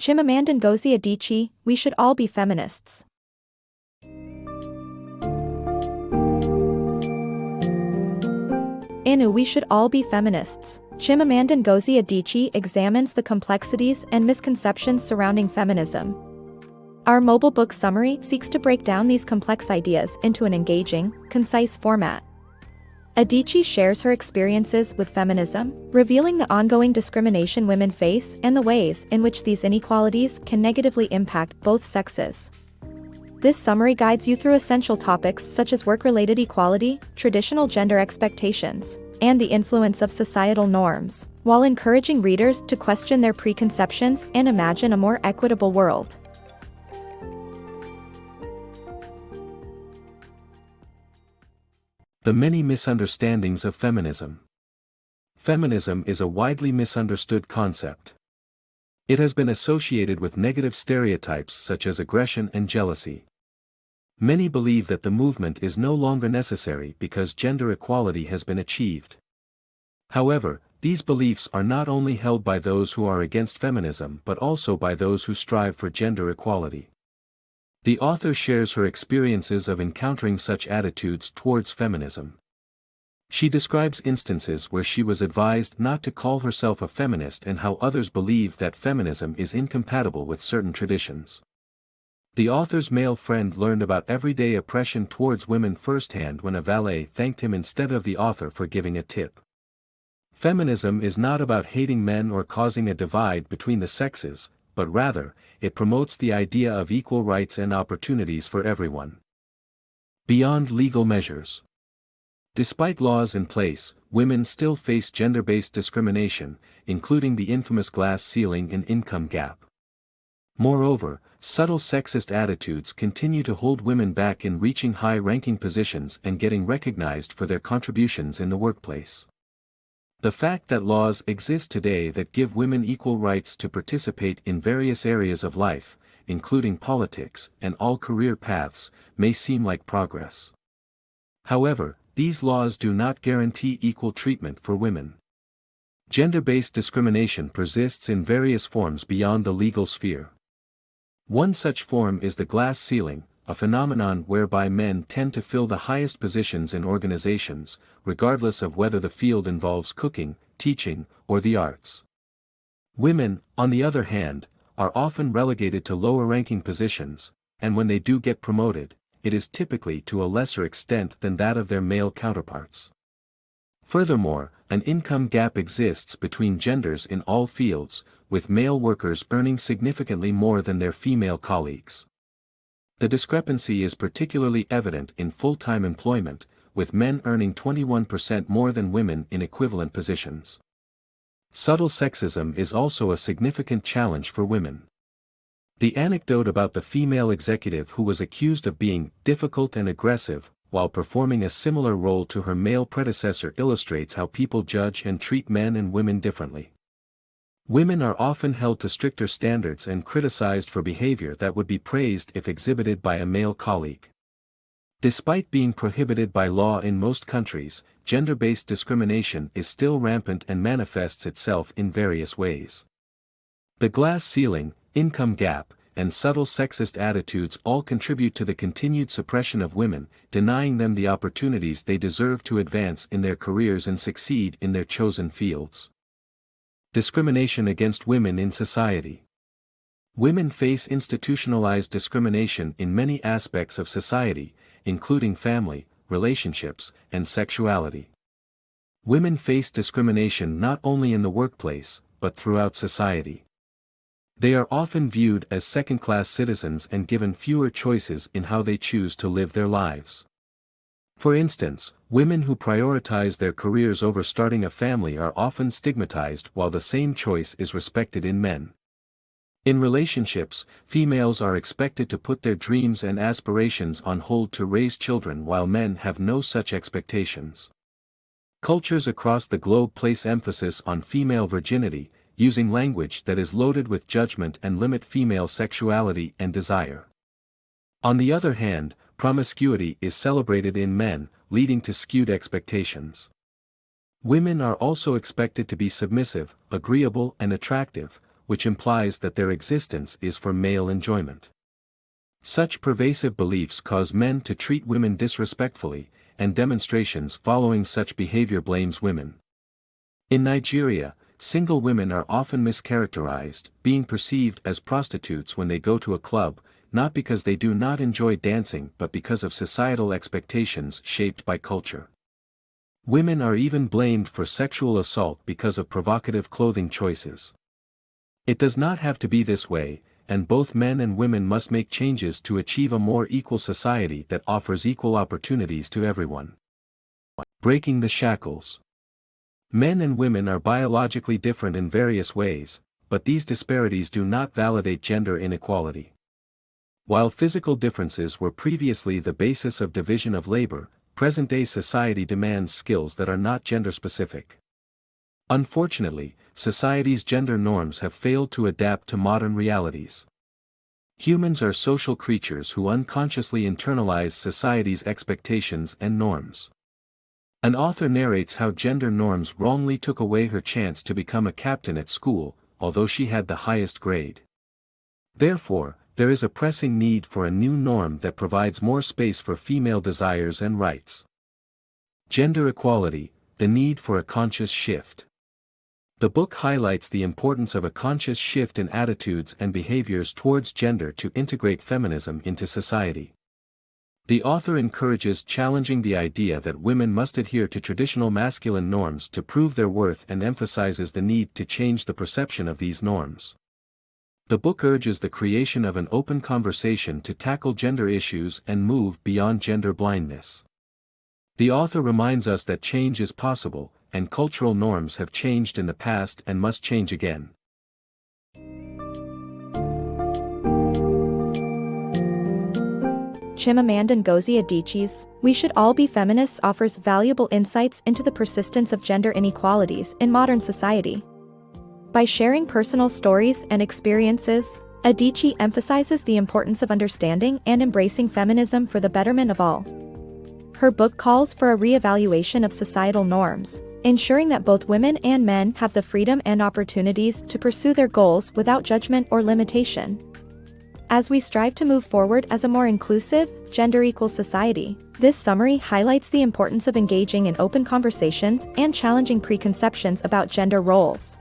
Chimamanda Ngozi Adichie, we should all be feminists. In We Should All Be Feminists, Chimamanda Ngozi Adichie examines the complexities and misconceptions surrounding feminism. Our mobile book summary seeks to break down these complex ideas into an engaging, concise format. Adichie shares her experiences with feminism, revealing the ongoing discrimination women face and the ways in which these inequalities can negatively impact both sexes. This summary guides you through essential topics such as work-related equality, traditional gender expectations, and the influence of societal norms, while encouraging readers to question their preconceptions and imagine a more equitable world. The many misunderstandings of feminism. Feminism is a widely misunderstood concept. It has been associated with negative stereotypes such as aggression and jealousy. Many believe that the movement is no longer necessary because gender equality has been achieved. However, these beliefs are not only held by those who are against feminism but also by those who strive for gender equality. The author shares her experiences of encountering such attitudes towards feminism. She describes instances where she was advised not to call herself a feminist and how others believe that feminism is incompatible with certain traditions. The author's male friend learned about everyday oppression towards women firsthand when a valet thanked him instead of the author for giving a tip. Feminism is not about hating men or causing a divide between the sexes, but rather, it promotes the idea of equal rights and opportunities for everyone. Beyond legal measures. Despite laws in place, women still face gender-based discrimination, including the infamous glass ceiling and income gap. Moreover, subtle sexist attitudes continue to hold women back in reaching high-ranking positions and getting recognized for their contributions in the workplace. The fact that laws exist today that give women equal rights to participate in various areas of life, including politics and all career paths, may seem like progress. However, these laws do not guarantee equal treatment for women. Gender-based discrimination persists in various forms beyond the legal sphere. One such form is the glass ceiling, a phenomenon whereby men tend to fill the highest positions in organizations, regardless of whether the field involves cooking, teaching, or the arts. Women, on the other hand, are often relegated to lower-ranking positions, and when they do get promoted, it is typically to a lesser extent than that of their male counterparts. Furthermore, an income gap exists between genders in all fields, with male workers earning significantly more than their female colleagues. The discrepancy is particularly evident in full-time employment, with men earning 21% more than women in equivalent positions. Subtle sexism is also a significant challenge for women. The anecdote about the female executive who was accused of being difficult and aggressive while performing a similar role to her male predecessor illustrates how people judge and treat men and women differently. Women are often held to stricter standards and criticized for behavior that would be praised if exhibited by a male colleague. Despite being prohibited by law in most countries, gender-based discrimination is still rampant and manifests itself in various ways. The glass ceiling, income gap, and subtle sexist attitudes all contribute to the continued suppression of women, denying them the opportunities they deserve to advance in their careers and succeed in their chosen fields. Discrimination against women in society. Women face institutionalized discrimination in many aspects of society, including family, relationships, and sexuality. Women face discrimination not only in the workplace, but throughout society. They are often viewed as second-class citizens and given fewer choices in how they choose to live their lives. For instance, women who prioritize their careers over starting a family are often stigmatized while the same choice is respected in men. In relationships, females are expected to put their dreams and aspirations on hold to raise children while men have no such expectations. Cultures across the globe place emphasis on female virginity, using language that is loaded with judgment and limit female sexuality and desire. On the other hand, promiscuity is celebrated in men, leading to skewed expectations. Women are also expected to be submissive, agreeable and attractive, which implies that their existence is for male enjoyment. Such pervasive beliefs cause men to treat women disrespectfully, and demonstrations following such behavior blames women. In Nigeria, single women are often mischaracterized, being perceived as prostitutes when they go to a club, not because they do not enjoy dancing but because of societal expectations shaped by culture. Women are even blamed for sexual assault because of provocative clothing choices. It does not have to be this way, and both men and women must make changes to achieve a more equal society that offers equal opportunities to everyone. Breaking the shackles. Men and women are biologically different in various ways, but these disparities do not validate gender inequality. While physical differences were previously the basis of division of labor, present-day society demands skills that are not gender-specific. Unfortunately, society's gender norms have failed to adapt to modern realities. Humans are social creatures who unconsciously internalize society's expectations and norms. An author narrates how gender norms wrongly took away her chance to become a captain at school, although she had the highest grade. Therefore, there is a pressing need for a new norm that provides more space for female desires and rights. Gender equality, the need for a conscious shift. The book highlights the importance of a conscious shift in attitudes and behaviors towards gender to integrate feminism into society. The author encourages challenging the idea that women must adhere to traditional masculine norms to prove their worth and emphasizes the need to change the perception of these norms. The book urges the creation of an open conversation to tackle gender issues and move beyond gender blindness. The author reminds us that change is possible, and cultural norms have changed in the past and must change again. Chimamanda Ngozi Adichie's "We Should All Be Feminists" offers valuable insights into the persistence of gender inequalities in modern society. By sharing personal stories and experiences, Adichie emphasizes the importance of understanding and embracing feminism for the betterment of all. Her book calls for a re-evaluation of societal norms, ensuring that both women and men have the freedom and opportunities to pursue their goals without judgment or limitation. As we strive to move forward as a more inclusive, gender-equal society, this summary highlights the importance of engaging in open conversations and challenging preconceptions about gender roles.